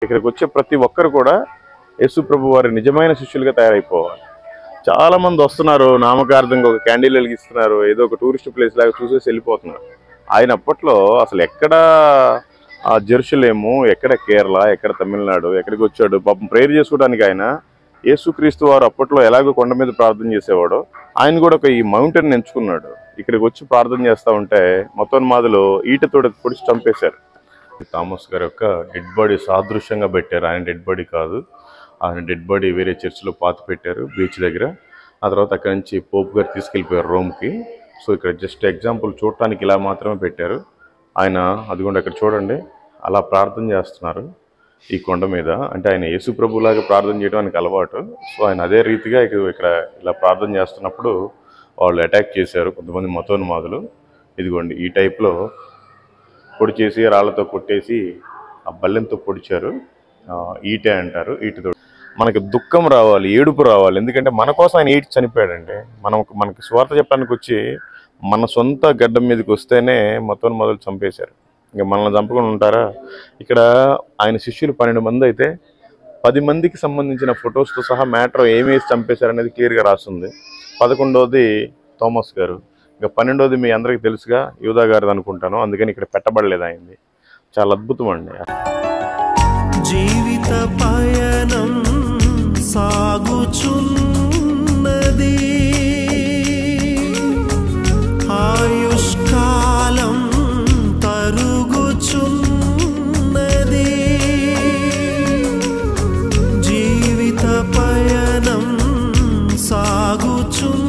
ఇక్కడికి వచ్చే ప్రతి ఒక్కరు కూడా యేసు ప్రభు వారి నిజమైన శిష్యులుగా తయారైపోవాలి. చాలామంది వస్తున్నారు, నామకార్థంగా ఒక క్యాండిల్ వెలిగిస్తున్నారు, ఏదో ఒక టూరిస్ట్ ప్లేస్ లాగా చూసేసి వెళ్ళిపోతున్నారు. ఆయన అప్పట్లో అసలు ఎక్కడ జెరూసలేము, ఎక్కడ కేరళ, ఎక్కడ తమిళనాడు, ఎక్కడికి వచ్చాడు పాపం ప్రేయర్ చేసుకోవడానికి. ఆయన యేసుక్రీస్తు వారు అప్పట్లో ఎలాగో కొండ మీద ప్రార్థన చేసేవాడో ఆయన కూడా ఈ మౌంటైన్ ఎంచుకున్నాడు. ఇక్కడికి వచ్చి ప్రార్థన చేస్తూ ఉంటే మతోన్మాదులు ఈటతో పొడిచి చంపేశారు. థామస్ గారి యొక్క డెడ్ బాడీ సాదృశ్యంగా పెట్టారు. ఆయన డెడ్ బాడీ కాదు, ఆయన డెడ్ బాడీ వేరే చర్చిలో పాతి పెట్టారు బీచ్ దగ్గర. ఆ తర్వాత అక్కడి నుంచి పోప్ గారు తీసుకెళ్ళిపోయారు రోమ్కి. సో ఇక్కడ జస్ట్ ఎగ్జాంపుల్ చూడటానికి ఇలా మాత్రమే పెట్టారు. ఆయన అదిగోండి అక్కడ చూడండి, అలా ప్రార్థన చేస్తున్నారు ఈ కొండ మీద. అంటే ఆయన యేసు ప్రభులాగా ప్రార్థన చేయడం ఆయనకు అలవాటు. సో ఆయన అదే రీతిగా ఇక్కడ ఇలా ప్రార్థన చేస్తున్నప్పుడు వాళ్ళు అటాక్ చేశారు కొంతమంది మతోన్మాదులు. ఇదిగోండి ఈ టైప్లో పొడి చేసి రాళ్లతో కొట్టేసి ఆ బల్లెంతో పొడిచారు. ఈటే అంటారు. ఈటతో మనకి దుఃఖం రావాలి, ఏడుపు రావాలి. ఎందుకంటే మన కోసం ఆయన ఈటి చనిపోయాడండి. మనకి స్వార్థ చెప్పడానికి వచ్చి మన సొంత గడ్డం మీదకి వస్తేనే మతోన్మాదులు చంపేశారు. ఇంకా మనల్ని చంపకుండా ఉంటారా? ఇక్కడ ఆయన శిష్యులు 12 మంది అయితే 10 మందికి సంబంధించిన ఫొటోస్తో సహా మ్యాటర్ ఏమేసి చంపేశారనేది క్లియర్గా రాస్తుంది. 11వది థామస్ గారు, ఇంకా 12వది మీ అందరికీ తెలుసుగా యూదా గారిది అనుకుంటాను, అందుకని ఇక్కడ పెట్టబడలేదు ఆయనది. చాలా అద్భుతం అండి. జీవిత పయనం సాగుచున్నది, ఆయుష్కాలం తరుగుచున్నది, జీవిత పయనం సాగుచున్నది.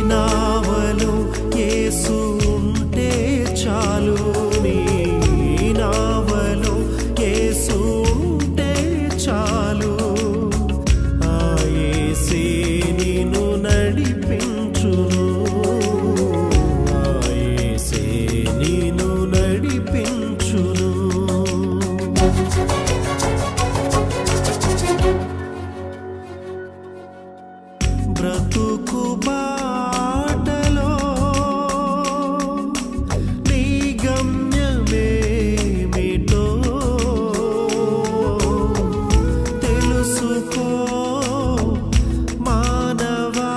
నా బ్రతుకు బాటలో నీ గమ్యమేమిటో తెలుసుకో మానవా,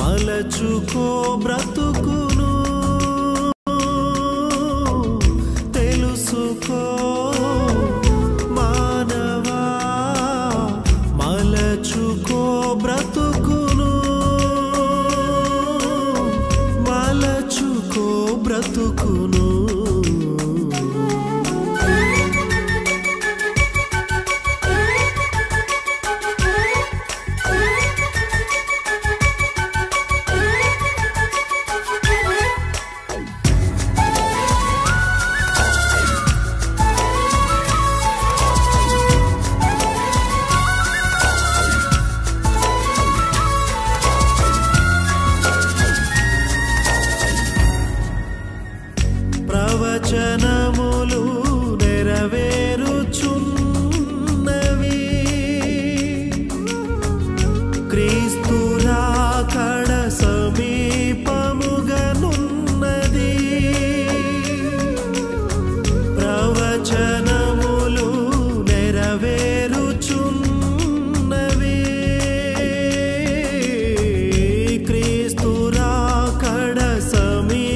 మలచుకో బ్రతుకును, తెలుసుకో మానవా, మలచుకో బ్రతుకును, మలచుకో బ్రతుకును. ప్రవచనములు నెరవేరుచున్నవి, క్రీస్తు రాకడ సమీపముగనున్నది. ప్రవచనములు నెరవేరుచున్నవి, క్రీస్తు రాకడ సమీపముగనున్నది.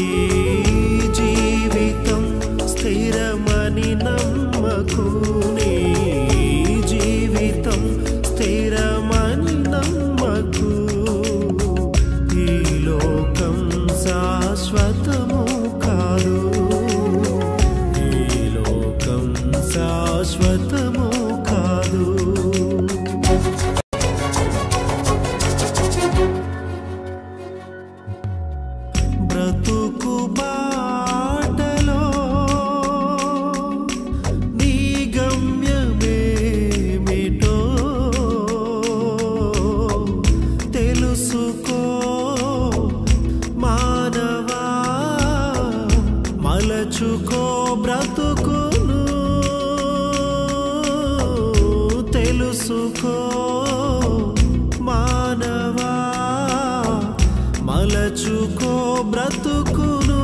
ఈ జీవితం స్థిరమని నమ్మకు, నీ జీవితం స్థిరమని నమ్మకు. ఈ లోకం శాశ్వతము కాదు, ఈ లోకం శాశ్వతము కాదు. బ్రతుకు బాటలో నీ గమ్యమేమిటో తెలుసుకో మానవా, మలచుకో బ్రతుకును, తెలుసుకో మానవా, మలచుకో బ్రతుకును,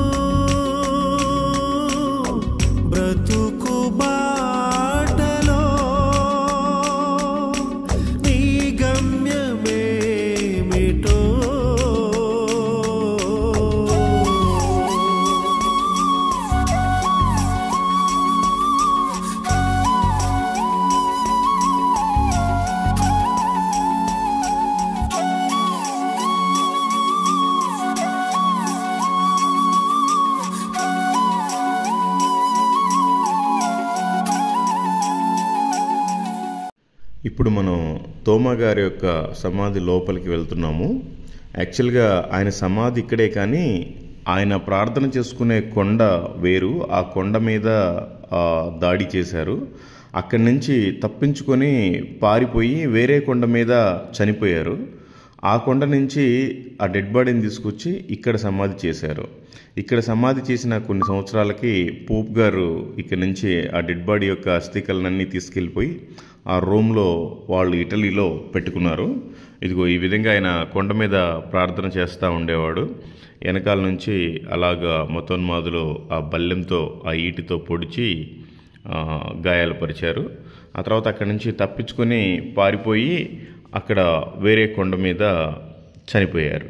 బ్రతుకు బాటలో నీ గమ్యమేమిటో. ఇప్పుడు మనం తోమా గారి యొక్క సమాధి లోపలికి వెళ్తున్నాము. యాక్చువల్గా ఆయన సమాధి ఇక్కడే, కానీ ఆయన ప్రార్థన చేసుకునే కొండ వేరు. ఆ కొండ మీద దాడి చేశారు. అక్కడి నుంచి తప్పించుకొని పారిపోయి వేరే కొండ మీద చనిపోయారు. ఆ కొండ నుంచి ఆ డెడ్ బాడీని తీసుకొచ్చి ఇక్కడ సమాధి చేశారు. ఇక్కడ సమాధి చేసిన కొన్ని సంవత్సరాలకి పోప్ గారు ఇక్కడ నుంచి ఆ డెడ్ బాడీ యొక్క అస్థికలనన్నీ తీసుకెళ్ళిపోయి ఆ రోమ్లో వాళ్ళు ఇటలీలో పెట్టుకున్నారు. ఇదిగో ఈ విధంగా ఆయన కొండ మీద ప్రార్థన చేస్తూ ఉండేవాడు. వెనకాల నుంచి అలాగా మతోన్మాదులు ఆ బల్లెంతో ఆ ఈటితో పొడిచి గాయాలు పరిచారు. ఆ తర్వాత అక్కడి నుంచి తప్పించుకొని పారిపోయి అక్కడ వేరే కొండ మీద చనిపోయారు.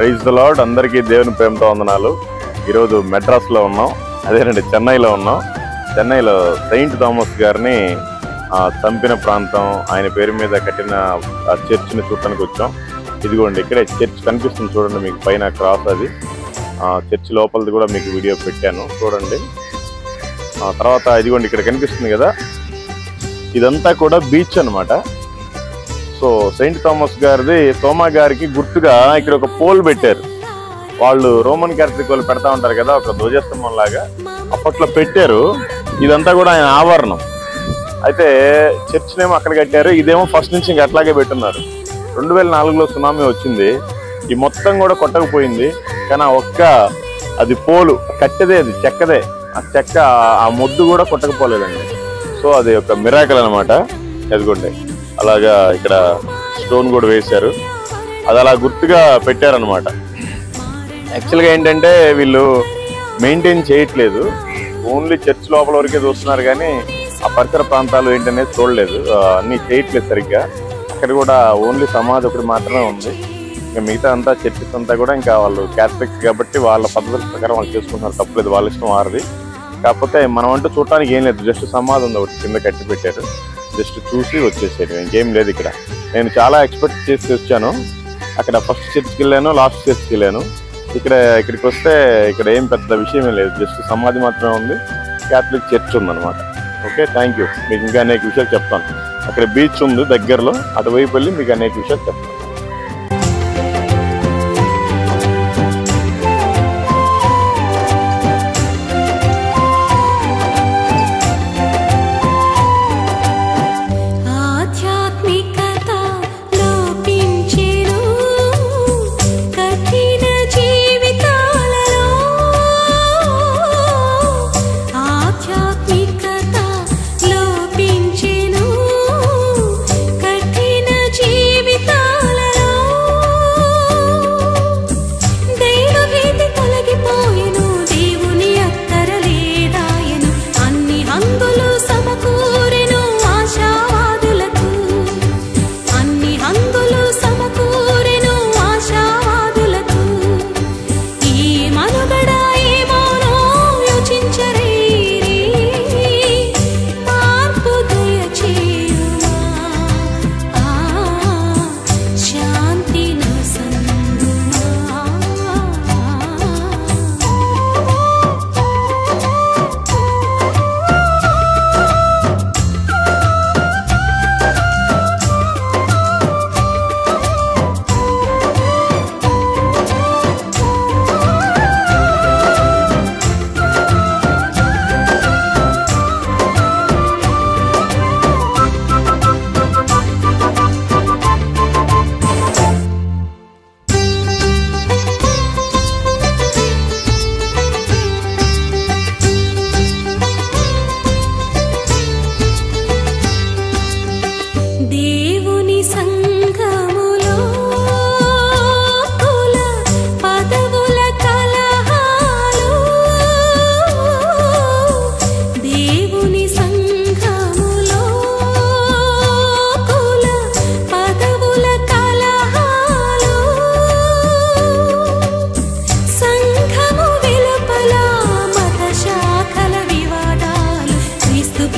Praise the Lord. అందరికీ దేవుని ప్రేమతో వందనాలు. ఈరోజు మెడ్రాస్లో ఉన్నాం, అదేనండి చెన్నైలో ఉన్నాం. చెన్నైలో సెయింట్ థామస్ గారిని చంపిన ప్రాంతం, ఆయన పేరు మీద కట్టిన చర్చిని చూడటానికి వచ్చాం. ఇదిగోండి ఇక్కడే చర్చ్ కనిపిస్తుంది చూడండి మీకు పైన క్రాస్, అది చర్చ్ లోపలిది కూడా మీకు వీడియో పెట్టాను చూడండి. తర్వాత ఇదిగోండి ఇక్కడ కనిపిస్తుంది కదా, ఇదంతా కూడా బీచ్ అన్నమాట. సో సెయింట్ థామస్ గారిది, తోమా గారికి గుర్తుగా ఇక్కడ ఒక పోల్ పెట్టారు. వాళ్ళు రోమన్ క్యాథలిక్ వాళ్ళు పెడతా ఉంటారు కదా ఒక ధ్వజస్తంభం లాగా, అప్పట్లో పెట్టారు. ఇదంతా కూడా ఆయన ఆవరణం. అయితే చర్చ్ నేమో అక్కడ కట్టారు, ఇదేమో ఫస్ట్ నుంచి ఇంకా అట్లాగే పెట్టున్నారు. 2004లో సునామీ వచ్చింది, ఈ మొత్తం కూడా కొట్టకపోయింది. కానీ అది పోలు కట్టెదే, అది చెక్కదే, ఆ చెక్క ఆ మొద్దు కూడా కొట్టకపోలేదండి. సో అది ఒక మిరాకిల్ అనమాట. ఎదుగుండే అలాగా ఇక్కడ స్టోన్ కూడా వేశారు, అది అలా గుర్తుగా పెట్టారనమాట. యాక్చువల్గా ఏంటంటే వీళ్ళు మెయింటైన్ చేయట్లేదు, ఓన్లీ చర్చ్ లోపల వరకే చూస్తున్నారు కానీ ఆ పరిసర ప్రాంతాలు ఏంటనేది చూడలేదు, అన్నీ చేయట్లేదు సరిగ్గా. అక్కడ కూడా ఓన్లీ సమాధి ఒకటి మాత్రమే ఉంది. ఇంకా మిగతా అంతా చర్చెస్ అంతా కూడా ఇంకా వాళ్ళు క్యాథలిక్స్ కాబట్టి వాళ్ళ పద్ధతుల ప్రకారం వాళ్ళు చేసుకుంటున్నారు, తప్పలేదు, వాళ్ళ ఇష్టం వారిది. కాకపోతే మనం అంటూ చూడటానికి ఏం లేదు, జస్ట్ సమాధి ఉంది ఒకటి కింద కట్టి పెట్టారు, జస్ట్ చూసి వచ్చేసాడు, ఇంకేం లేదు ఇక్కడ. నేను చాలా ఎక్స్పెక్ట్ చేసి వచ్చాను. అక్కడ ఫస్ట్ చర్చ్కి వెళ్ళాను, లాస్ట్ చర్చ్కి వెళ్ళాను. ఇక్కడికి వస్తే ఇక్కడ ఏం పెద్ద విషయమే లేదు, జస్ట్ సమాధి మాత్రమే ఉంది, క్యాథలిక్ చర్చ్ ఉందన్నమాట. Okay, thank you. మీకు ఇంకా అనేక విషయాలు చెప్తాను. అక్కడ బీచ్ ఉంది దగ్గరలో, అటువైపు వెళ్ళి మీకు అనేక విషయాలు చెప్తాను.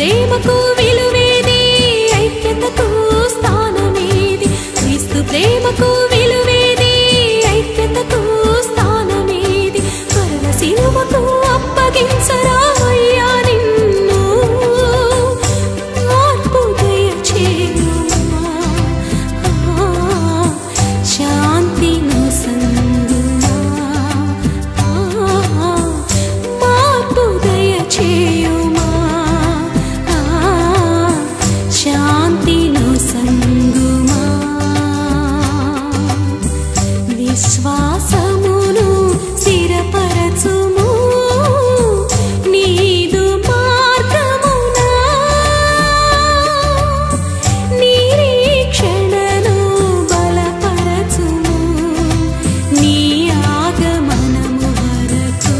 ప్రేమకు విలువేది, ఐక్యతకు స్థానమేది. క్రీస్తు ప్రేమకు విలువేది, ఐక్యతకు స్థానమేది. మరణ శిలువకు అప్పగించరా అయ్యా నిన్ను, మార్పు దయచేయుమా, శాంతిను సందుమా, మార్పు దయచేయుమా, శాంతిను సందుమా. విశ్వాసమును స్థిరపరచుము నీదు మార్గమునా, నిరీక్షణను బలపరచుము నీ ఆగమనము వరకు.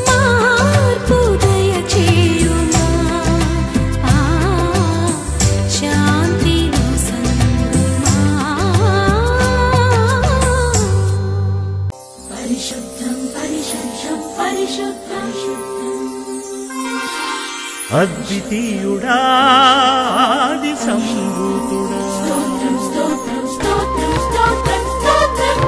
మార్పు దయచేయుమా, శాంతిను సందుమా. పరిశుద్ధం పరిశుద్ధం పరిశుద్ధం అద్వితీయుడా ఆది సంభూతుడా స్తోత్రం స్తోత్రం స్తోత్రం స్తోత్రం స్తోత్రం.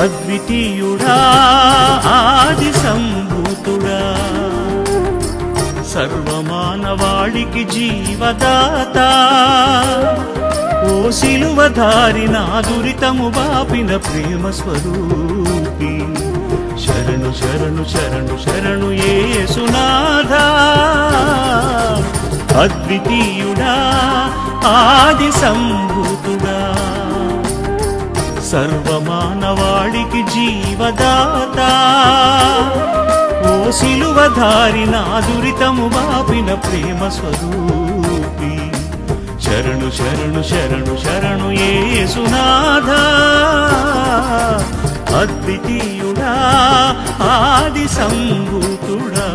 అద్వితీయుడా ఆది సంభూతుడా సర్వమానవాళికి జీవదాత ఓ సిలువధారి నా దురితము బాపిన ప్రేమ స్వరూపి శరణు శరణు శరణు శరణు యేసునాథా అద్వితీయుడా ఆది సంభూతుడా సర్వమానవాళికి జీవదాత ఓ సిలువధారి నా దురితము బాపిన ప్రేమ స్వరూపి శరణు శరణు శరణు శరణు యేసునాథా అద్వితీయుడా ఆది సంభూతుడా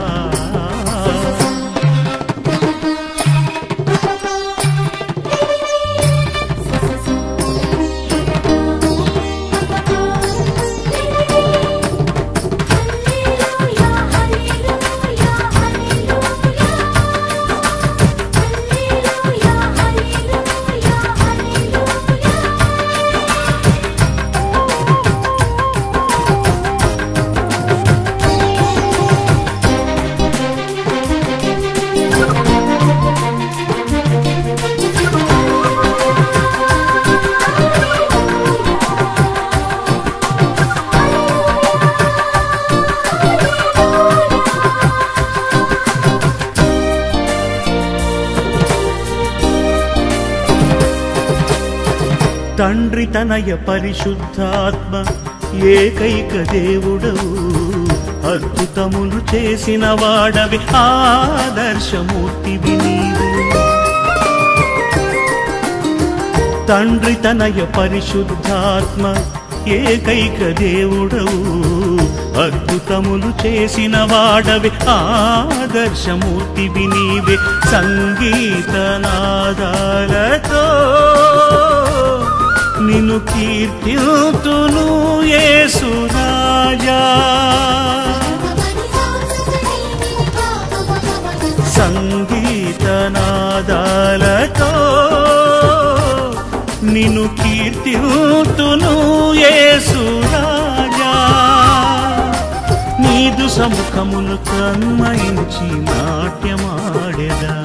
తండ్రి తనయ పరిశుద్ధాత్మ ఏకైక దేవుడవు అద్భుతములు చేసిన వాడవి ఆదర్శమూర్తివి నీవు తండ్రి తనయ పరిశుద్ధాత్మ ఏకైక దేవుడవు అద్భుతములు చేసిన వాడవి ఆదర్శమూర్తివి నీవే సంగీతనాదాలతో నిన్ను కీర్తితును యేసు రాజా సంగీతనాదాలతో నిన్ను కీర్తితును యేసు రాజా నీదు సముఖమును తన్మయించి నాట్యమాడెదా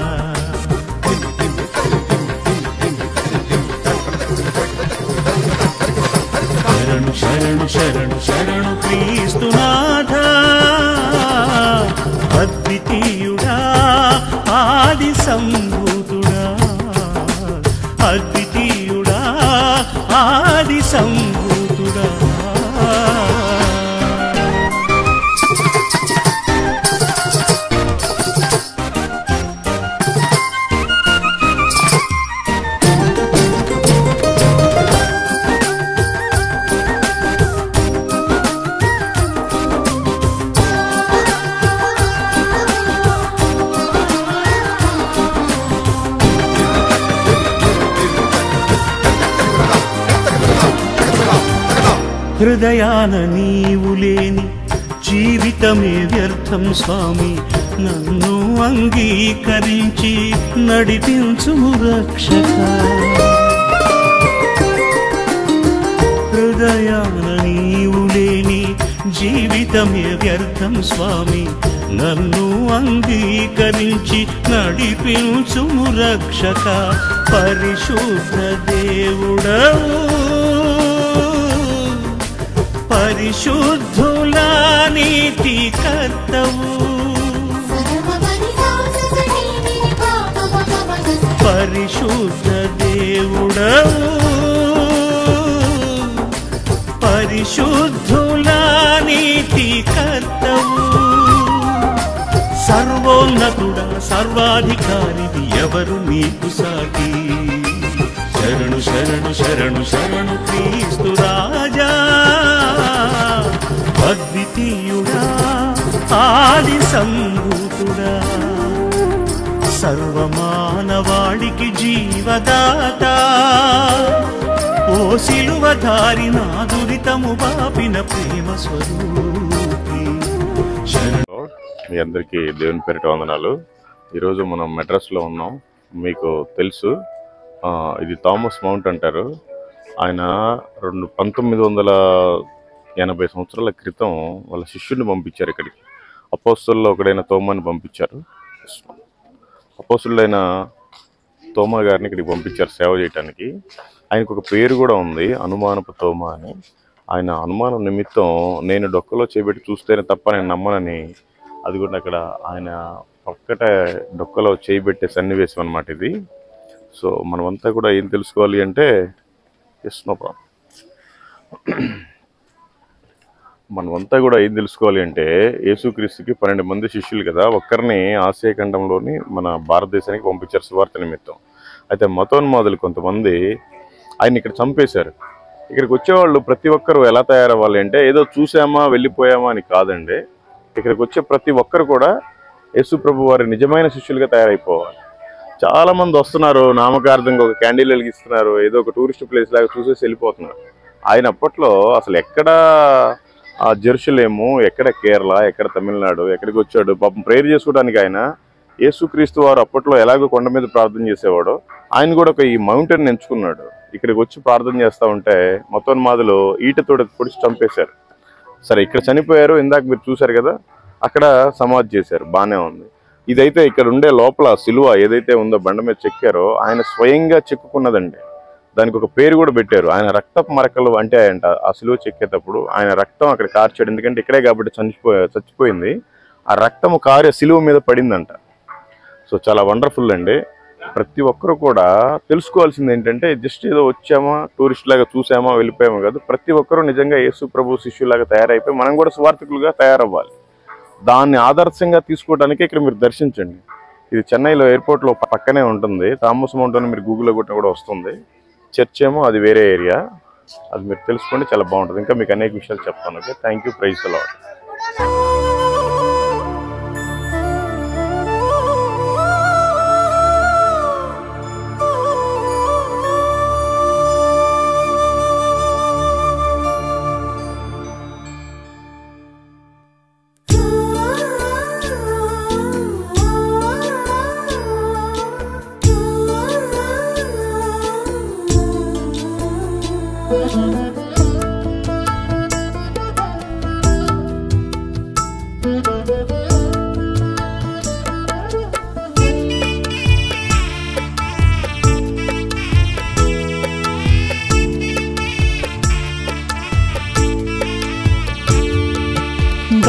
శరణు శరణు శరణు శరణు క్రీస్తునాథా అద్వితీయుడా ఆది సంభూతుడా అద్వితీయుడా ఆది సంభూతుడా హృదయాన నీవు లేని జీవితమే వ్యర్థం స్వామి, నన్ను అంగీకరించి నడిపించుము రక్షక. హృదయాన నీవు లేని జీవితమే వ్యర్థం స్వామి, నన్ను అంగీకరించి నడిపించుము రక్షక. పరిశుద్ధ దేవుడవు, పరిశుద్ధుల నీతి కర్తవు, పరిశుద్ధ దేవుడవు, పరిశుద్ధుల నీతి కర్తవు. సర్వోన్నతుడా సర్వాధికారివి ఎవరు నీకు సాటి. శరణు శరణు శరణు శరణు క్రీస్తు రాజా, అద్వితీయుడా ఆది సంభూతుడా, సర్వమానవాడికి జీవదాత, ఓ సిలువధారి నా దురితము బాపిన ప్రేమ స్వరూపి. మీ అందరికీ దేవుని పేరిట వందనాలు. ఈరోజు మనం మెడ్రాస్లో ఉన్నాం. మీకు తెలుసు, ఇది థామస్ మౌంట్ అంటారు. ఆయన 1980 సంవత్సరాల క్రితం వాళ్ళ శిష్యుడిని పంపించారు ఇక్కడికి. అపోస్తలుల్లో ఒకడైన తోమాని పంపించారు. అపోస్తలుడైన తోమా గారిని ఇక్కడికి పంపించారు సేవ చేయడానికి. ఆయనకు ఒక పేరు కూడా ఉంది, అనుమానపు తోమా అని. ఆయన అనుమానం నిమిత్తం నేను డొక్కలో చేపెట్టి చూస్తేనే తప్ప నేను నమ్మనని, అది కూడా అక్కడ ఆయన పక్కట డొక్కలో చేయబెట్టే సన్నివేశం అన్నమాట ఇది. సో మనమంతా కూడా ఏం తెలుసుకోవాలి అంటే, మనమంతా కూడా ఏం తెలుసుకోవాలి అంటే, యేసుక్రీస్తుకి 12 మంది శిష్యులు కదా, ఒక్కరిని ఆసియా ఖండంలోని మన భారతదేశానికి పంపించారు సువార్త నిమిత్తం. అయితే మతోన్మాదులు కొంతమంది ఆయన ఇక్కడ చంపేశారు. ఇక్కడికి వచ్చేవాళ్ళు ప్రతి ఒక్కరు ఎలా తయారవ్వాలి అంటే, ఏదో చూసామా వెళ్ళిపోయామా అని కాదండి. ఇక్కడికి వచ్చే ప్రతి ఒక్కరు కూడా యేసు ప్రభు వారి నిజమైన శిష్యులుగా తయారైపోవాలి. చాలా మంది వస్తున్నారు, నామకార్థంగా ఒక క్యాండిల్ వెలిగిస్తున్నారు, ఏదో ఒక టూరిస్ట్ ప్లేస్ లాగా చూసేసి వెళ్ళిపోతున్నారు. ఆయన అప్పట్లో అసలు ఎక్కడ జెరూసలేము, ఎక్కడ కేరళ, ఎక్కడ తమిళనాడు, ఎక్కడికి వచ్చాడు పాపం ప్రేయర్ చేసుకోవడానికి. ఆయన యేసుక్రీస్తు వారు అప్పట్లో ఎలాగో కొండ మీద ప్రార్థన చేసేవాడో, ఆయన కూడా ఒక ఈ మౌంటైన్ ఎంచుకున్నాడు. ఇక్కడికి వచ్చి ప్రార్థన చేస్తూ ఉంటే మతోన్మాదులు ఈటతో పొడిచి చంపేశారు. సరే, ఇక్కడ చనిపోయారు, ఇందాక మీరు చూశారు కదా, అక్కడ సమాధి చేశారు, బాగానే ఉంది. ఇదైతే ఇక్కడ ఉండే లోపల సిలువ ఏదైతే ఉందో బండ మీద చెక్కారో, ఆయన స్వయంగా చెక్కున్నదండి. దానికి ఒక పేరు కూడా పెట్టారు. ఆయన రక్తపు మరకలు అంటే అంట ఆ సిలువ చెక్కేటప్పుడు ఆయన రక్తం అక్కడ కార్చాడు. ఎందుకంటే ఇక్కడే కాబట్టి చచ్చిపోయింది. ఆ రక్తము కారే సిలువ మీద పడిందంట. సో చాలా వండర్ఫుల్ అండి. ప్రతి ఒక్కరు కూడా తెలుసుకోవాల్సింది ఏంటంటే, జస్ట్ ఏదో వచ్చామా టూరిస్ట్ లాగా చూసామా వెళ్ళిపోయామా కాదు. ప్రతి ఒక్కరూ నిజంగా యేసు ప్రభు శిష్యులాగా తయారైపోయి మనం కూడా సువార్థికులుగా తయారవ్వాలి. దాన్ని ఆదర్శంగా తీసుకోవడానికి ఇక్కడ మీరు దర్శించండి. ఇది చెన్నైలో ఎయిర్పోర్ట్లో పక్కనే ఉంటుంది. థామస్ మౌంట్ అని మీరు గూగుల్లో కొట్టినా కూడా వస్తుంది. చర్చ్ ఏమో అది వేరే ఏరియా, అది మీరు తెలుసుకోండి, చాలా బాగుంటుంది. ఇంకా మీకు అనేక విషయాలు చెప్తాను. Okay, thank you, praise the Lord.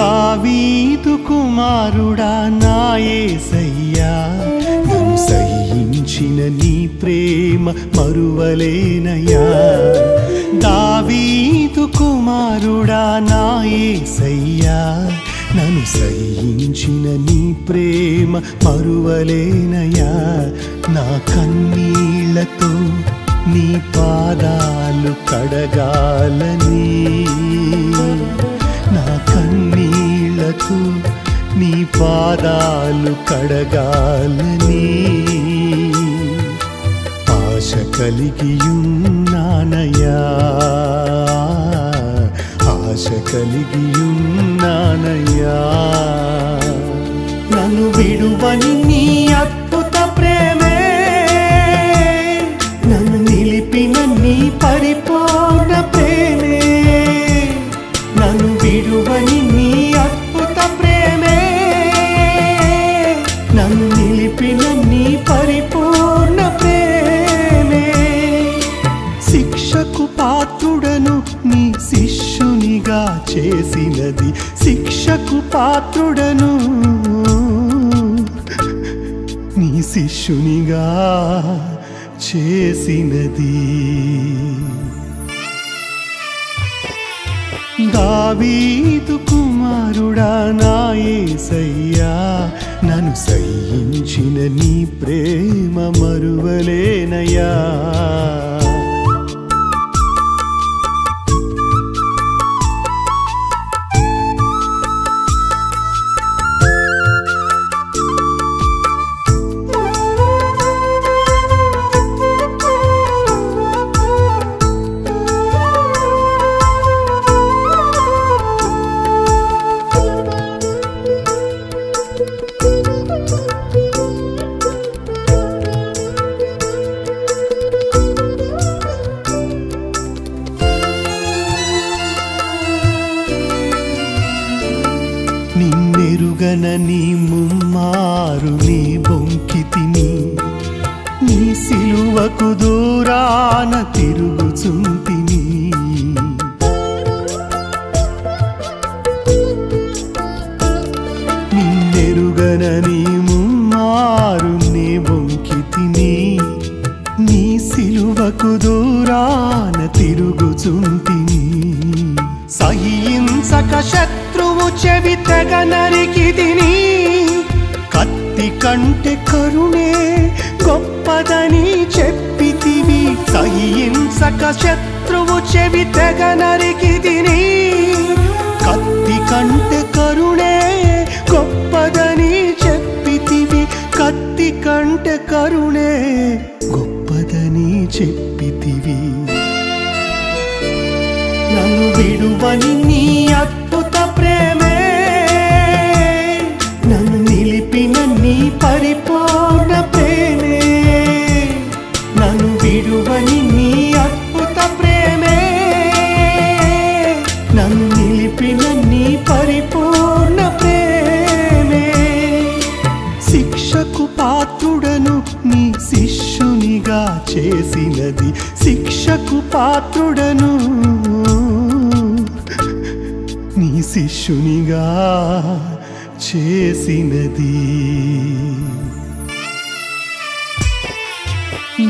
దావీదు కుమారుడా నా యేసయ్యా, నన్ను సహించిన నీ ప్రేమ మరువలేనయ్యా. దావీదు కుమారుడా నా యేసయ్యా, నన్ను సహించిన నీ ప్రేమ మరువలేనయ్యా. నా కన్నీళ్లతో నీ పాదాలు కడగాలని, నా కన్నీళ్లతో నీ పాదాలు కడగాలని ఆశ కలిగియున్నానయ్యా. ఆశ కలిగి ఉన్నానయ్యా. నన్ను విడువని నీ అద్భుత ప్రేమే, నన్ను నిలిపిన నీ పరిపూర్ణ ప్రేమే, నన్ను విడువని నీ అద్భుత ప్రేమే, నన్ను నిలిపిన నీ పరిపూర్ణ ప్రేమే. శిక్షకు పాత్రుడను నీ శిష్యునిగా చేసినది, శిక్షకు పాత్రుడను నీ శిష్యునిగా చేసినది. దావీదు కుమారుడా నా యేసయ్యా, నన్ను సహించిన నీ ప్రేమ మరువలేనయ్యా. నిన్నెరుగనని ముమ్మారు నీ బొంకితిని, నీ సిలువకు దూరాన తిరుగుచుంటిని. నిన్నెరుగనని ముమ్మారు నీ బొంకితిని, నీ సిలువకు దూరాన తిరుగుచుంటిని. సహించక శత్రువు చెవి తెగ నరికితిని, కత్తి కంటే కరుణే గొప్పదని చెప్పితివి. సహించక శత్రువు చెవి తెగ నరికితిని, కత్తి కంటే కరుణే గొప్పదని చెప్పితివి. కత్తి కంటే కరుణే గొప్పదని చెప్పితివి. నన్ను విడువని నీ అద్భుత ప్రేమే, నన్ను నిలిపిన నీ పరిపూర్ణ ప్రేమే, నన్ను విడువని నీ అద్భుత ప్రేమే, నన్ను నిలిపిన నీ పరిపూర్ణ ప్రేమే. శిక్షకు పాత్రుడను నీ శిష్యునిగా చేసినది, శిక్షకు పాత్రుడను నీ శిష్యునిగా చేసినది.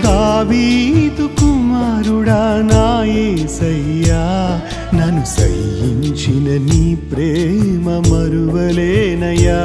దావీదు కుమారుడా నా యేసయ్యా, నన్ను సహించిన నీ ప్రేమ మరువలేనయ్యా.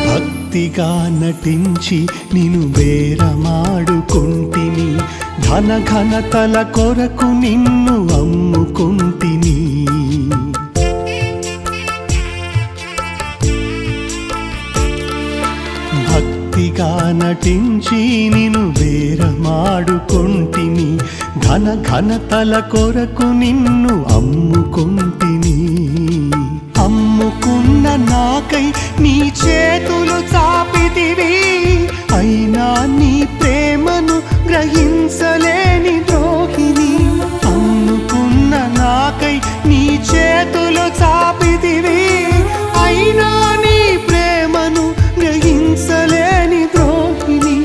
భక్తిగా నటించి నిన్ను బేరమాడుకుంటిని, ధన ఘనతల కొరకు నిన్ను అమ్ముకుంటిని. భక్తిగా నటించి నిన్ను బేరమాడుకుంటిని, ధన ఘనతల కొరకు నిన్ను అమ్ముకుంటిని. అమ్ముకున్న నాకై నీ చేతులు చాపితివి, అయినా నీ ప్రేమను గ్రహించలేని ద్రోహిని. అమ్ముకున్న నాకై నీ చేతులు చాపితివి, అయినా నీ ప్రేమను గ్రహించలేని ద్రోహిని,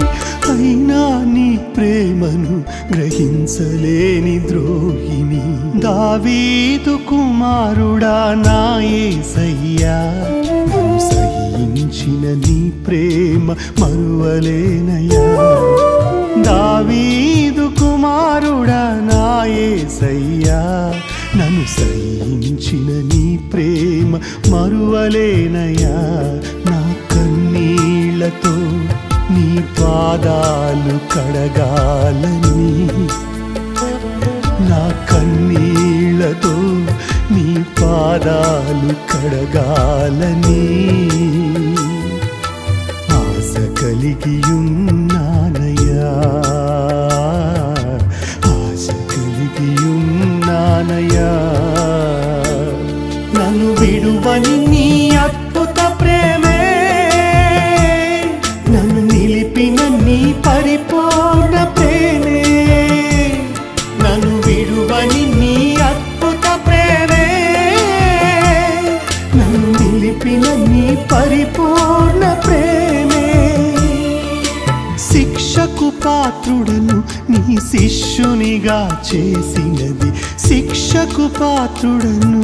అయినా నీ ప్రేమను గ్రహించలేని ద్రోహిని. దావీదు కుమారుడా నా యేసయ్యా, నన్ను సహించిన నీ ప్రేమ మరువలేనయ్యా. దావీదు కుమారుడా కుమారుడా నా యేసయ్యా, నన్ను సహించిన నీ ప్రేమ మరువలేనయ్యా. నా కన్నీళ్లతో నీ పాదాలు కడగాలని, నా కన్నీళ్లతో నీ పాదాలు కడగాలని ఆశ కలిగియున్నానయ్యా, ఆశ కలిగియున్నానయ్యా. నన్ను విడువని నీ అద్భుత ప్రేమే, నన్ను నిలిపిన నీ పరిపూర్ణ ప్రేమే, నన్ను విడువని నీ అద్భుత ప్రేమే, నన్ను నిలిపిన నీ పరిపూర్ణ ప్రేమే. శిక్షకు పాత్రుడను నీ శిష్యునిగా చేసినది, శిక్షకు పాత్రుడను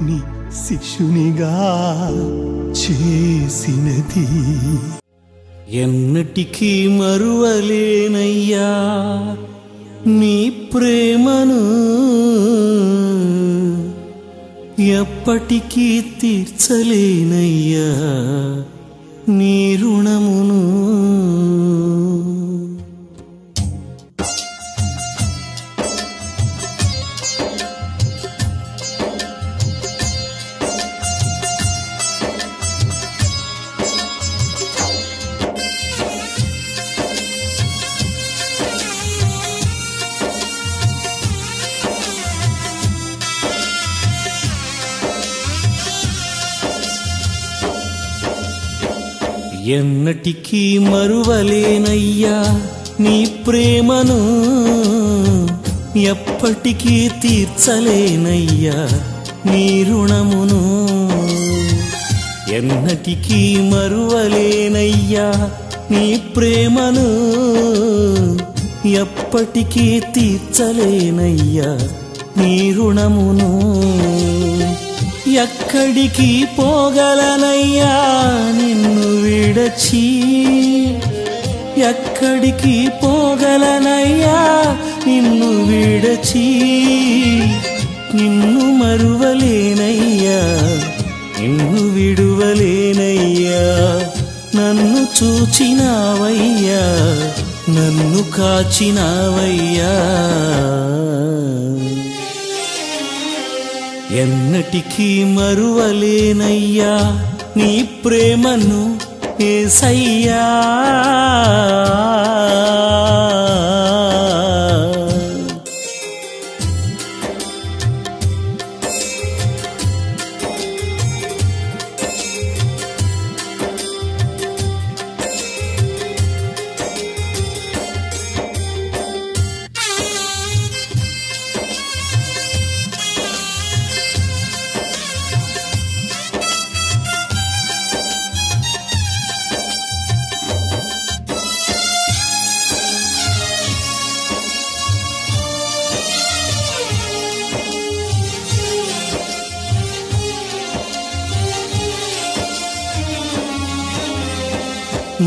నీ శిష్యునిగా చేసినది. ఎన్నటికీ మరువలేనయ్యా నీ ప్రేమను, ఎప్పటికీ తీర్చలేనయ్యా నీ రుణమును. ఎన్నటికీ మరువలేనయ్యా నీ ప్రేమను, ఎప్పటికీ తీర్చలేనయ్యా నీ రుణమును. ఎన్నటికీ మరువలేనయ్యా నీ ప్రేమను, ఎప్పటికీ తీర్చలేనయ్యా నీ రుణమును. ఎక్కడికి పోగలనయ్యా నిన్ను విడచి, ఎక్కడికి పోగలనయ్యా నిన్ను విడచి. నిన్ను మరువలేనయ్యా, నిన్ను విడువలేనయ్యా. నన్ను చూచినావయ్యా, నన్ను కాచినావయ్యా. ఎన్నటికీ మరువలేనయ్యా నీ ప్రేమను యేసయ్యా.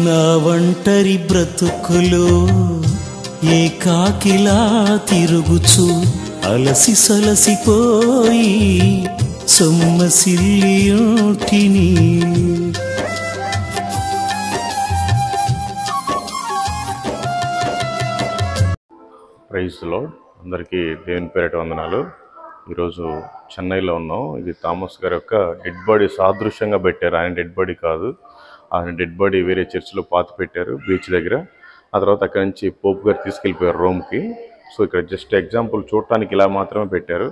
నా ఒంటరి బ్రతుకులో ఏకాకిలా తిరుగుచు, అలసి సలసిపోయి సొమ్మసిల్లియుంటిని. Praise the Lord. అందరికీ దేవుని పేరిట వందనాలు. ఈరోజు చెన్నైలో ఉన్నాం. ఇది థామస్ గారి యొక్క డెడ్ బాడీ సాదృశ్యంగా పెట్టారు. ఆయన డెడ్ బాడీ కాదు, ఆయన డెడ్ బాడీ వేరే చర్చిలో పాతి పెట్టారు బీచ్ దగ్గర. ఆ తర్వాత అక్కడి నుంచి పోప్ గారు తీసుకెళ్ళిపోయారు రోమ్కి. సో ఇక్కడ జస్ట్ ఎగ్జాంపుల్ చూడటానికి ఇలా మాత్రమే పెట్టారు.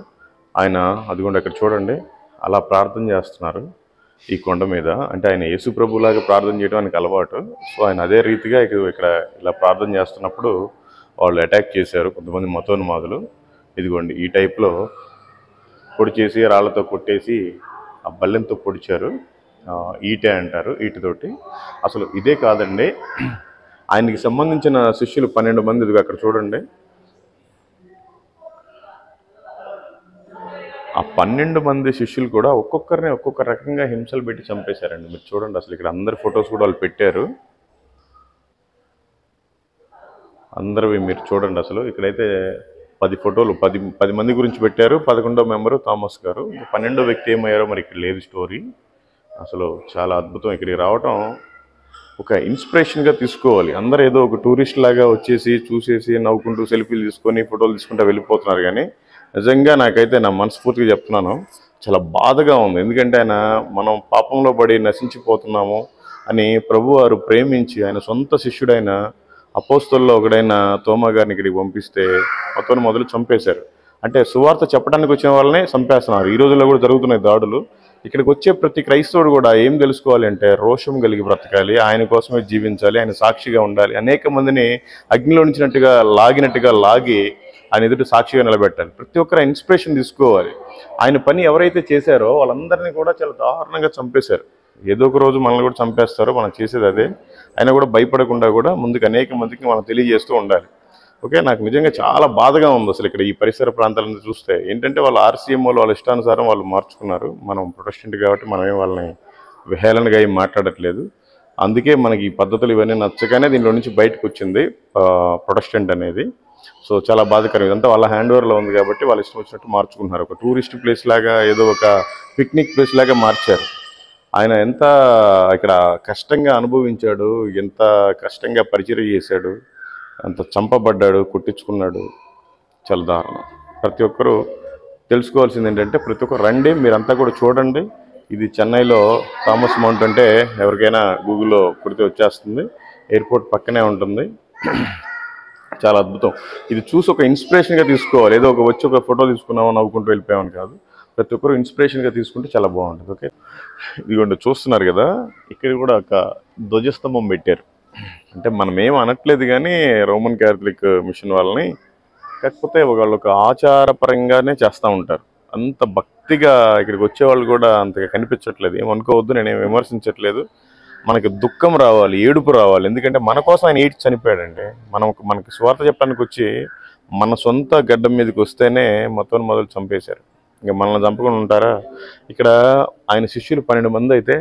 ఆయన అదిగోండి అక్కడ చూడండి, అలా ప్రార్థన చేస్తున్నారు ఈ కొండ మీద. అంటే ఆయన యేసు ప్రభులాగా ప్రార్థన చేయడం ఆయనకు అలవాటు. సో ఆయన అదే రీతిగా ఇక్కడ ఇలా ప్రార్థన చేస్తున్నప్పుడు వాళ్ళు అటాక్ చేశారు కొంతమంది మతోన్మాదులు. ఇదిగోండి ఈ టైప్లో పొడి చేసి రాళ్లతో కొట్టేసి ఆ బల్లెంతో పొడిచారు. ఈటే అంటారు, ఈటతోటి. అసలు ఇదే కాదండి, ఆయనకి సంబంధించిన శిష్యులు 12 మంది ఇదిగో అక్కడ చూడండి. ఆ 12 మంది శిష్యులు కూడా ఒక్కొక్కరిని ఒక్కొక్క రకంగా హింసలు పెట్టి చంపేశారండి. మీరు చూడండి, అసలు ఇక్కడ అందరి ఫొటోస్ కూడా వాళ్ళు పెట్టారు. అందరివి మీరు చూడండి. అసలు ఇక్కడైతే 10 ఫోటోలు 10 మంది గురించి పెట్టారు. 11వ మెంబరు థామస్ గారు. 12వ వ్యక్తి ఏమయ్యారో మరి ఇక్కడ లేదు స్టోరీ. అసలు చాలా అద్భుతం. ఇక్కడికి రావటం ఒక ఇన్స్పిరేషన్గా తీసుకోవాలి. అందరూ ఏదో ఒక టూరిస్ట్ లాగా వచ్చేసి చూసేసి నవ్వుకుంటూ సెల్ఫీలు తీసుకొని ఫోటోలు తీసుకుంటూ వెళ్ళిపోతున్నారు. కానీ నిజంగా నాకైతే నా మనస్ఫూర్తిగా చెప్తున్నాను, చాలా బాధగా ఉంది. ఎందుకంటే ఆయన మనం పాపంలో పడి నశించిపోతున్నాము అని ప్రభువారు ప్రేమించి ఆయన సొంత శిష్యుడైన అపోస్తలుల్లో ఒకడైన తోమా గారిని ఇక్కడికి పంపిస్తే అతను మొదలు చంపేశారు. అంటే సువార్త చెప్పడానికి వచ్చిన వాళ్ళనే చంపేస్తున్నారు. ఈ రోజుల్లో కూడా జరుగుతున్నాయి దాడులు. ఇక్కడికి వచ్చే ప్రతి క్రైస్తవుడు కూడా ఏం తెలుసుకోవాలి అంటే రోషం కలిగి బ్రతకాలి, ఆయన కోసమే జీవించాలి, ఆయన సాక్షిగా ఉండాలి, అనేక మందిని అగ్నిలో ఉంచినట్టుగా లాగి ఆయన ఎదుటి సాక్షిగా నిలబెట్టాలి. ప్రతి ఒక్కరు ఇన్స్పిరేషన్ తీసుకోవాలి. ఆయన పని ఎవరైతే చేశారో వాళ్ళందరినీ కూడా చాలా దారుణంగా చంపేశారు. ఏదో ఒక రోజు మనల్ని కూడా చంపేస్తారు, మనం చేసేది అదే. అయినా కూడా భయపడకుండా కూడా ముందుకు అనేక మందికి మనం తెలియజేస్తూ ఉండాలి. ఓకే, నాకు నిజంగా చాలా బాధగా ఉంది అసలు ఇక్కడ ఈ పరిసర ప్రాంతాలను చూస్తే. ఏంటంటే వాళ్ళు ఆర్సీఎంఓలు వాళ్ళ ఇష్టానుసారం వాళ్ళు మార్చుకున్నారు. మనం ప్రొటెస్టెంట్ కాబట్టి మనమే వాళ్ళని హేళనగా ఏం మాట్లాడట్లేదు. అందుకే మనకి ఈ పద్ధతులు ఇవన్నీ నచ్చగానే దీనిలో నుంచి బయటకు వచ్చింది ప్రొటెస్టెంట్ అనేది. సో చాలా బాధాకరం. ఇదంతా వాళ్ళ హ్యాండ్ ఓవర్లో ఉంది కాబట్టి వాళ్ళు ఇష్టం వచ్చినట్టు మార్చుకుంటున్నారు. ఒక టూరిస్ట్ ప్లేస్ లాగా, ఏదో ఒక పిక్నిక్ ప్లేస్ లాగా మార్చారు. ఆయన ఎంత ఇక్కడ కష్టంగా అనుభవించాడు, ఎంత కష్టంగా పరిచయం చేశాడు, అంత చంపబడ్డాడు, కొట్టించుకున్నాడు. చాలా దారుణం. ప్రతి ఒక్కరూ తెలుసుకోవాల్సింది ఏంటంటే ప్రతి ఒక్కరు రండి, మీరంతా కూడా చూడండి. ఇది చెన్నైలో థామస్ మౌంట్ అంటే ఎవరికైనా గూగుల్లో కొడితే వచ్చేస్తుంది. ఎయిర్పోర్ట్ పక్కనే ఉంటుంది. చాలా అద్భుతం. ఇది చూసి ఒక ఇన్స్పిరేషన్గా తీసుకోవాలి. ఏదో వచ్చి ఒక ఫోటో తీసుకున్నామో నవ్వుకుంటూ వెళ్ళిపోయామని కాదు. ప్రతి ఒక్కరు ఇన్స్పిరేషన్గా తీసుకుంటే చాలా బాగుంటుంది. ఓకే, ఇదిగోండి చూస్తున్నారు కదా, ఇక్కడ కూడా ఒక ధ్వజస్తంభం పెట్టారు. అంటే మనం ఏం అనట్లేదు కానీ రోమన్ క్యాథలిక్ మిషన్ వాళ్ళని, కాకపోతే వాళ్ళు ఒక ఆచారపరంగానే చేస్తూ ఉంటారు. అంత భక్తిగా ఇక్కడికి వచ్చేవాళ్ళు కూడా అంతగా కనిపించట్లేదు. ఏమనుకోవద్దు, నేనేం విమర్శించట్లేదు. మనకి దుఃఖం రావాలి, ఏడుపు రావాలి. ఎందుకంటే మన కోసం ఆయన ఏడ్చి చనిపోయాడండి. మనకి స్వార్థ చెప్పడానికి వచ్చి మన సొంత గడ్డం మీదకి వస్తేనే మొదలు చంపేశారు. ఇంకా మనల్ని చంపకుండా ఉంటారా? ఇక్కడ ఆయన శిష్యులు 12 మంది అయితే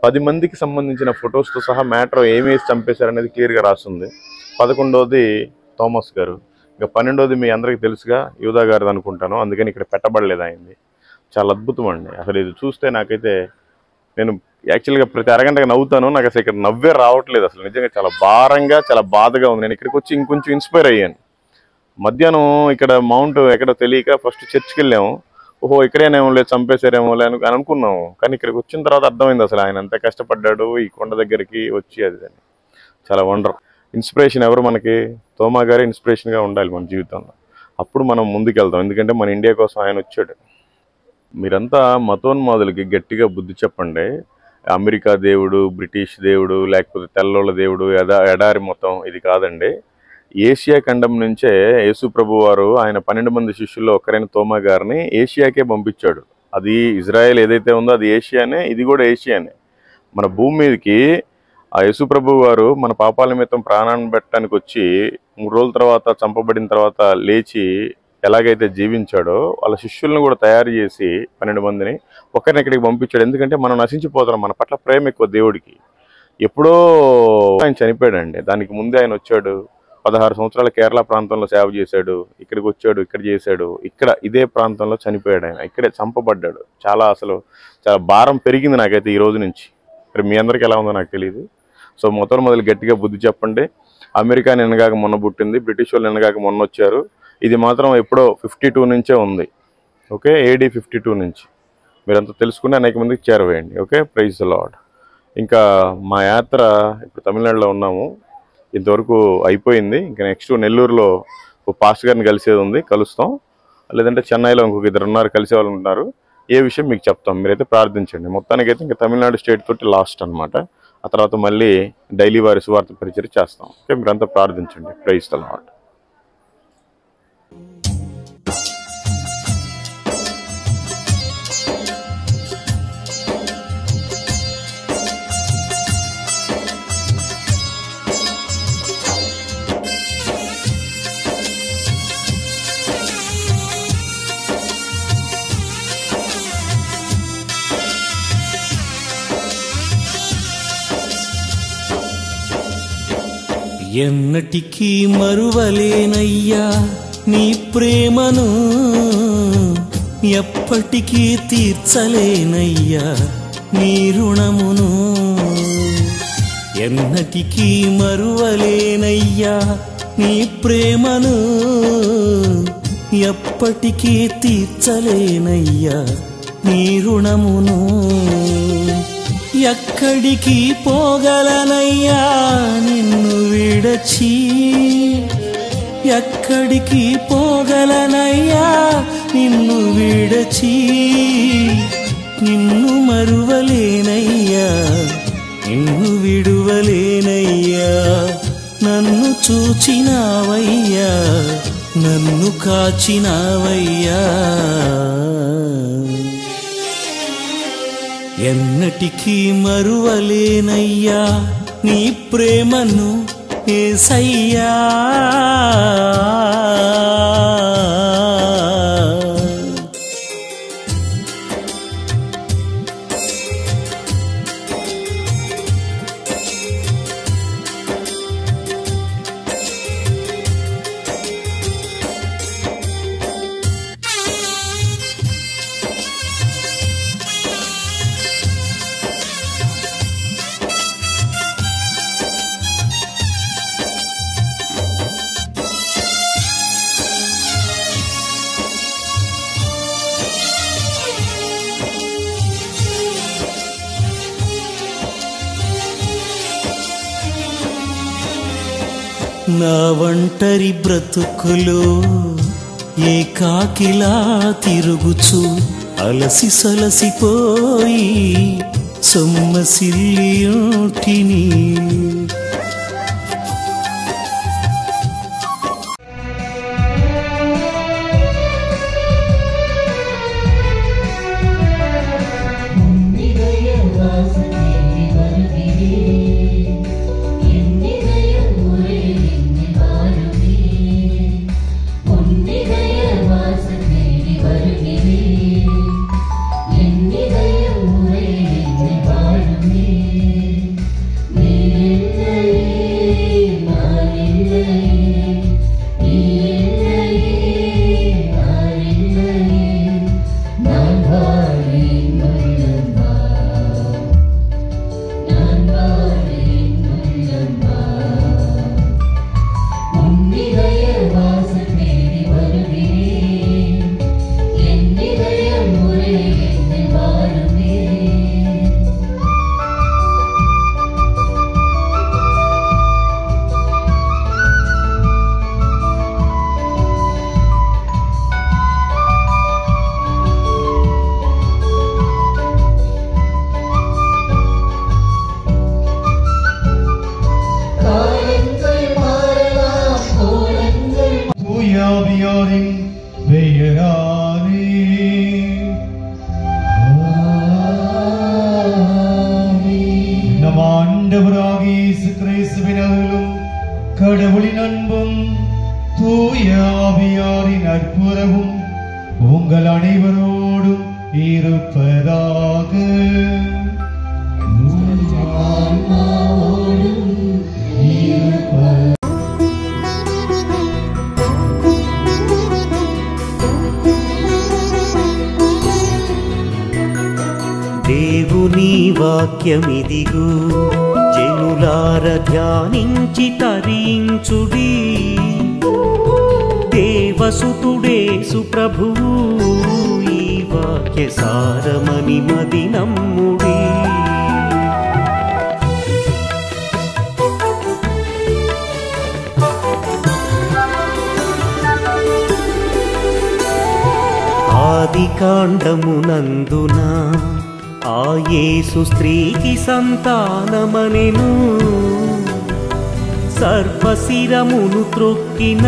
10 మందికి సంబంధించిన ఫొటోస్తో సహా మ్యాటర్ ఏమేసి చంపేశారనేది క్లియర్గా రాస్తుంది. 11వది థామస్ గారు, ఇంకా 12వది మీ అందరికీ తెలుసుగా యూదా గారిది అనుకుంటాను. అందుకని ఇక్కడ పెట్టబడలేదు ఆయనది. చాలా అద్భుతం అండి. అసలు ఇది చూస్తే నాకైతే, నేను యాక్చువల్గా ప్రతి అరగంటగా నవ్వుతాను, నాకు అసలు ఇక్కడ నవ్వే రావట్లేదు. అసలు నిజంగా చాలా భారంగా, చాలా బాధగా ఉంది. నేను ఇక్కడికి వచ్చి ఇంకొంచెం ఇన్స్పైర్ అయ్యాను. మధ్యాహ్నం ఇక్కడ మౌంట్ ఎక్కడో తెలియక ఫస్ట్ చర్చ్కి వెళ్ళాము. ఓహో ఇక్కడేనేమో లేదు, చంపేశారేమో లే అని అనుకున్నాము. కానీ ఇక్కడికి వచ్చిన తర్వాత అర్థమైంది అసలు ఆయన ఎంత కష్టపడ్డాడు ఈ కొండ దగ్గరికి వచ్చి. అది చాలా వండర్. ఇన్స్పిరేషన్ ఎవరు మనకి? తోమా గారే ఇన్స్పిరేషన్గా ఉండాలి మన జీవితంలో. అప్పుడు మనం ముందుకెళ్తాం. ఎందుకంటే మన ఇండియా కోసం ఆయన వచ్చాడు. మీరంతా మతోన్మాదులకి గట్టిగా బుద్ధి చెప్పండి. అమెరికా దేవుడు, బ్రిటిష్ దేవుడు, లేకపోతే తెల్లోళ్ళ దేవుడు, ఎడారి మొత్తం ఇది కాదండి. ఏషియా ఖండం నుంచే యేసు ప్రభు వారు ఆయన 12 మంది శిష్యుల్లో ఒకరైన తోమా గారిని ఏషియాకే పంపించాడు. అది ఇజ్రాయెల్ ఏదైతే ఉందో అది ఏషియానే, ఇది కూడా ఏషియానే. మన భూమి మీదకి ఆ యేసు ప్రభు వారు మన పాపాల నిమిత్తం ప్రాణాన్ని పెట్టడానికి వచ్చి 3 రోజుల తర్వాత చంపబడిన తర్వాత లేచి ఎలాగైతే జీవించాడో వాళ్ళ శిష్యులను కూడా తయారు చేసి 12 మందిని ఒకరిని ఇక్కడికి పంపించాడు. ఎందుకంటే మనం నశించిపోతున్నాం. మన పట్ల ప్రేమ ఎక్కువ దేవుడికి. ఎప్పుడో ఆయన చనిపోయాడండి. దానికి ముందే ఆయన వచ్చాడు. 16 సంవత్సరాల కేరళ ప్రాంతంలో సేవ చేశాడు. ఇక్కడికి వచ్చాడు, ఇక్కడ చేశాడు. ఇక్కడ ఇదే ప్రాంతంలో చనిపోయాడు ఆయన. ఇక్కడే చంపబడ్డాడు. అసలు చాలా భారం పెరిగింది నాకైతే ఈ రోజు నుంచి. మరి మీ అందరికీ ఎలా ఉందో నాకు తెలియదు. సో మొదలు గట్టిగా బుద్ధి చెప్పండి. అమెరికా నిన్నగాక మొన్న పుట్టింది, బ్రిటిష్ వాళ్ళు నిన్నగాక మొన్న వచ్చారు. ఇది మాత్రం ఎప్పుడో 52 నుంచే ఉంది. ఓకే, AD 52 నుంచి. మీరంతా తెలుసుకుని అనేక మందికి చేరవేయండి. Okay, praise the Lord. ఇంకా మా యాత్ర ఇప్పుడు తమిళనాడులో ఉన్నాము. ఇంతవరకు అయిపోయింది. ఇంకా నెక్స్ట్ నెల్లూరులో ఒక పాస్టర్ గారిని కలిసేది ఉంది, కలుస్తాం. లేదంటే చెన్నైలో ఇంకొక 2 ఉన్నారు, కలిసే వాళ్ళు ఉంటారు. ఏ విషయం మీకు చెప్తాం, మీరైతే ప్రార్థించండి. మొత్తానికైతే ఇంకా తమిళనాడు స్టేట్ తోటి లాస్ట్ అనమాట. ఆ తర్వాత మళ్ళీ డైలీ వారి సువార్త పరిచయం చేస్తాం. ఓకే, మీరంతా ప్రార్థించండి. Praise the Lord. ఎన్నటికీ మరువలేనయ్యా నీ ప్రేమను, ఎప్పటికీ తీర్చలేనయ్యా నీ రుణమును. ఎన్నటికీ మరువలేనయ్యా నీ ప్రేమను, ఎప్పటికీ తీర్చలేనయ్యా నీ రుణమును. ఎక్కడికి పోగలనయ్యా నిన్ను విడచి, ఎక్కడికి పోగలనయ్యా నిన్ను విడచి. నిన్ను మరువలేనయ్యా నిన్ను విడువలేనయ్యా. నన్ను చూచినావయ్యా నన్ను కాచినావయ్యా. ఎన్నటికీ మరువలేనయ్యా నీ ప్రేమను యేసయ్యా. నా ఒంటరి బ్రతుకులో ఏకాకిలా తిరుగుచు అలసి సలసిపోయి సొమ్మసిల్లియుంటిని. கடவுளின் அன்பும் தூய ஆவியாரின் அற்புதமும் உங்கள் அனைவரோடும் இருப்பதாக. దేవుని వాక్యమిదిగో జనులార ధ్యానించి తరించుడి. దేవసుతుడేసు ప్రభువు ఈ వాక్య సారమని మది నమ్ముడి. ఆదికాండమునందున ఆ యేసు స్త్రీకి సంతానమనెను. సర్పశిరమును త్రొక్కిన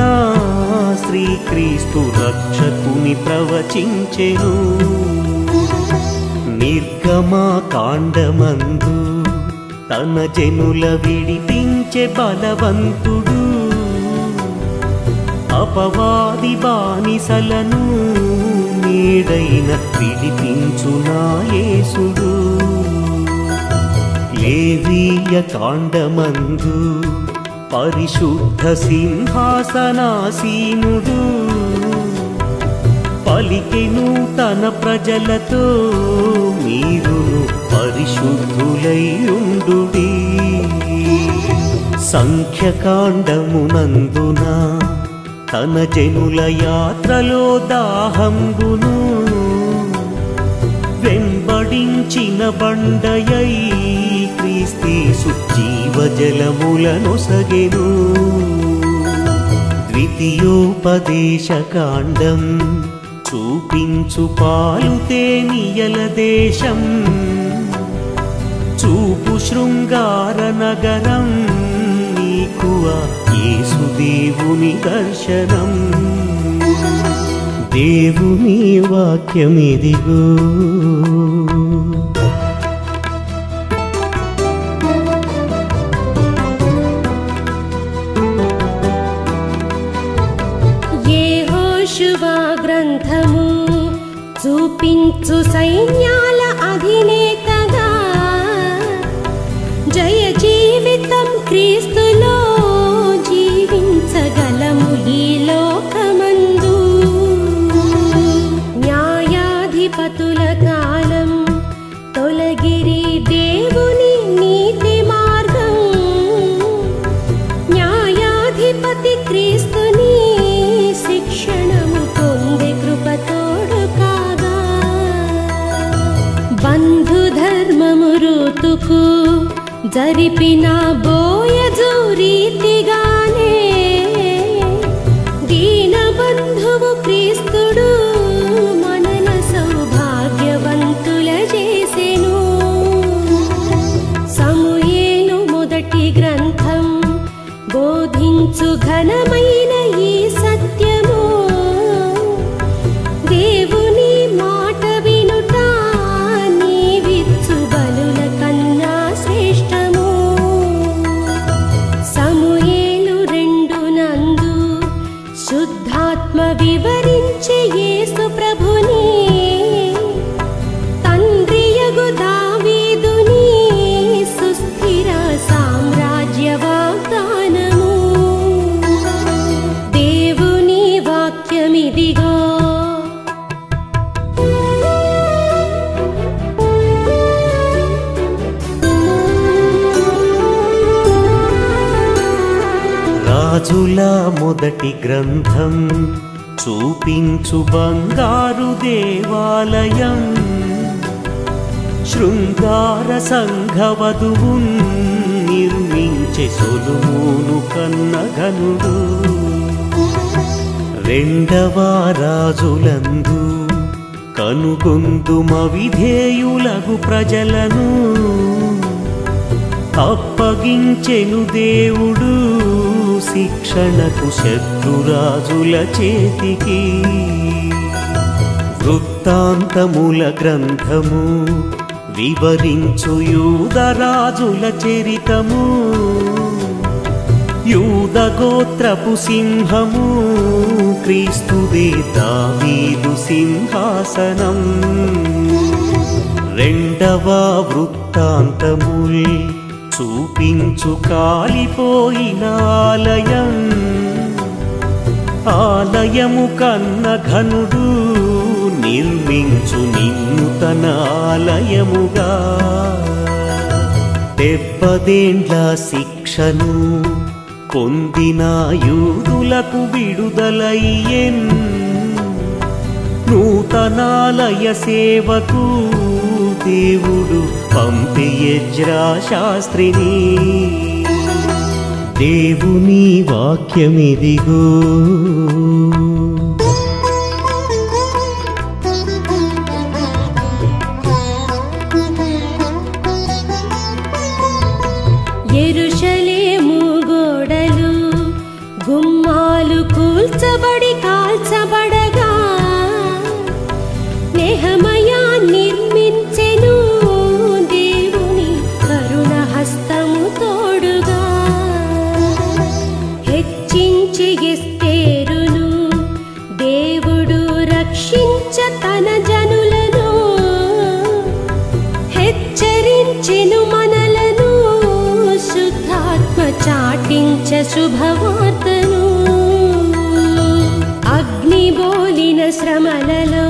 శ్రీక్రీస్తు రక్షకుని ప్రవచించెను. నిర్గమకాండమందు తన జనుల విడిపించే బలవంతుడు. అపవాది బానిసలను నీడైన విడిపించునా యేసుడు. లేవీయ కాండమందు పరిశుద్ధ సింహాసనాసీనుడు పలికెను తన ప్రజలతో మీరును పరిశుద్ధులైయుండుడి. సంఖ్యకాండమునందున తన జనుల యాత్రలో దాహంబును వెంబడించిన బండయై క్రీస్తు జీవజలములనొసగెను. ద్వితీయోపదేశకాండం చూపించు పాలుతేనియల దేశం చూపు శృంగార నగరం నీకువ యేసుదేవుని దర్శనం. దేవుని వాక్యమిదిగో. యెహోషువ గ్రంథము చూపించు సైన్యాల అధినేతగా జయ జీవితం క్రీస్తులో జీవించగలము ఈ లోకమందు. న్యాయాధిపతుల కాలం తొలగిరి దేవుని నీతి మార్గం న్యాయాధిపతి క్రీస్తుని శిక్షణము పొందే కృపతోడు కాగా. బంధుధర్మము ఋతుకు జరిపిన బోయజూరీతిగానే దీనబంధువు క్రీస్తుడు మనల సౌభాగ్యవంతుల చేసెను. సమూయేలు మొదటి గ్రంథం బోధించు ఘనమైన ఈ సత్యము దేవుని మాట వినుట నీవిచ్చు బలుల కన్నా శ్రేష్టము. సమూయేలు 2 నందు శుద్ధాత్మ వివరించే యేసు ప్రభుని తండ్రియగు దావీదుని సుస్థిర సామ్రాజ్య వాగ్దానము. దేవుని వాక్యమిదిగో. రాజుల మొదటి గ్రంథం చూపించు బంగారు దేవాలయం శృంగార సంఘవధువు నిర్మించే సొలొమోను కన్నఘనుడు. 2వ రాజులందు కనుగొందుమ విధేయులగు ప్రజలను అప్పగించెను దేవుడు శిక్షణకు శత్రురాజుల చేతికి. వృత్తాంతముల గ్రంథము వివరించు యూదరాజుల చరితము యూద గోత్రపు సింహము క్రీస్తుదే దావీదు సింహాసనం. 2వ వృత్తాంతముల్ చూపించు కాలిపోయిన ఆలయం ఆలయము కన్న ఘనుడు నిర్మించు నిన్ను తన ఆలయముగా. 70 శిక్షను పొందిన యూదులకు విడుదలయ్యెన్ నూతనాలయ సేవకు దేవుడు పంపి ఎజ్రా శాస్త్రిని. దేవుని వాక్యమిదిగో. యెరూషలేము గోడలు గుమ్మాలు కూల్చబడి కాల్చబడగా నెహెమయా నిర్మించెను దేవుని కరుణ హస్తము తోడుగా. హెచ్చించి ఎస్తేరును దేవుడు రక్షించ తన జనులను హెచ్చరించెను మనలను శుద్ధాత్మ చాటించ శుభవార్తను. అగ్నిబోలిన శ్రమలలో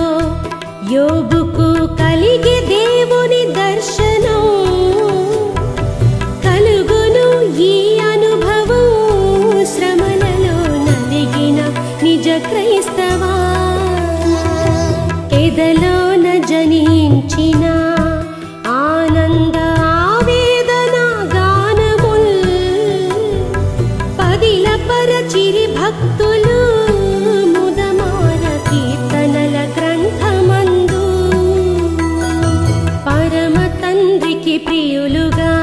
యోబుకు కలిగే దేవుని దర్శనం. కలుగును ఈ అనుభవం శ్రమలలో నలిగిన నిజ క్రైస్తవా. ఎదలోన జనించిన ఆనంద ఆవేదన గానముల్ పదిల పరచిరి భక్తులు ముదమార కీర్తనల గ్రంథమందు. పరమ తండ్రికి ప్రియులుగా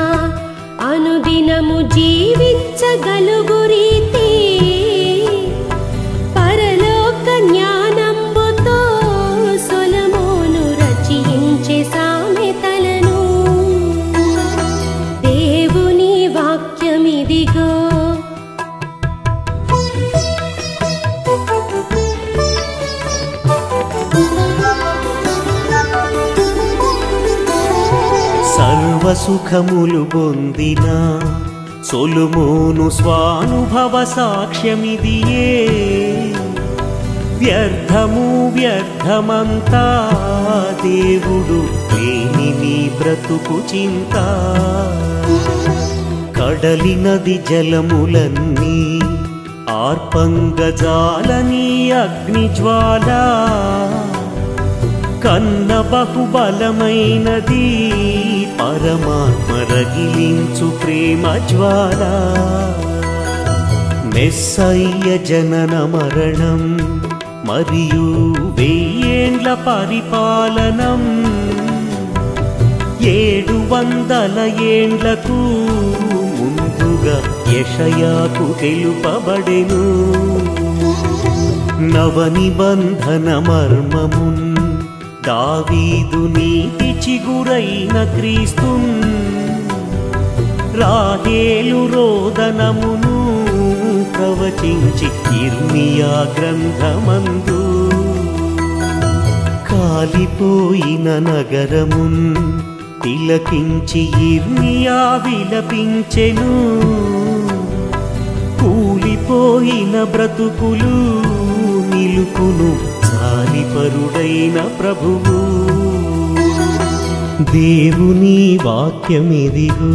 అనుదినము జీవించగలుగు రీతి పరలోక జ్ఞానంబుతో సొలొమోను రచించే సామెతలను. దేవుని వాక్యమిదిగో. సర్వసుఖములు పొందిన సొలొమోను స్వానుభవ సాక్ష్యమిదియే. వ్యర్థము వ్యర్థమంతా దేవుడు లేని నీ బ్రతుకు చింత. కడలి నది జలములన్నీ ఆర్పంగజాలని అగ్నిజ్వాల. కన్న బహుబలమైనది పరమాత్మ రగిలించు ప్రేమ జ్వాల. మెస్సయ్య జనన మరణం మరియు 1000 ఏండ్ల పరిపాలనం 700 ఏండ్లకు ముందుగా యెషయాకు తెలుపబడెను. నవనిబంధన మర్మమున్ దావీదు నీతి చిగురైన క్రీస్తున్. రాహేలు రోదనమును ప్రవచించి ఇర్మియా గ్రంథమందు. కాలిపోయిన నగరమున్ తిలకించి ఇర్మియా విలపించెను. కూలిపోయిన బ్రతుకులు నిలుపును జాలిపరుడైన ప్రభువు. దేవుని వాక్యమిదిగో.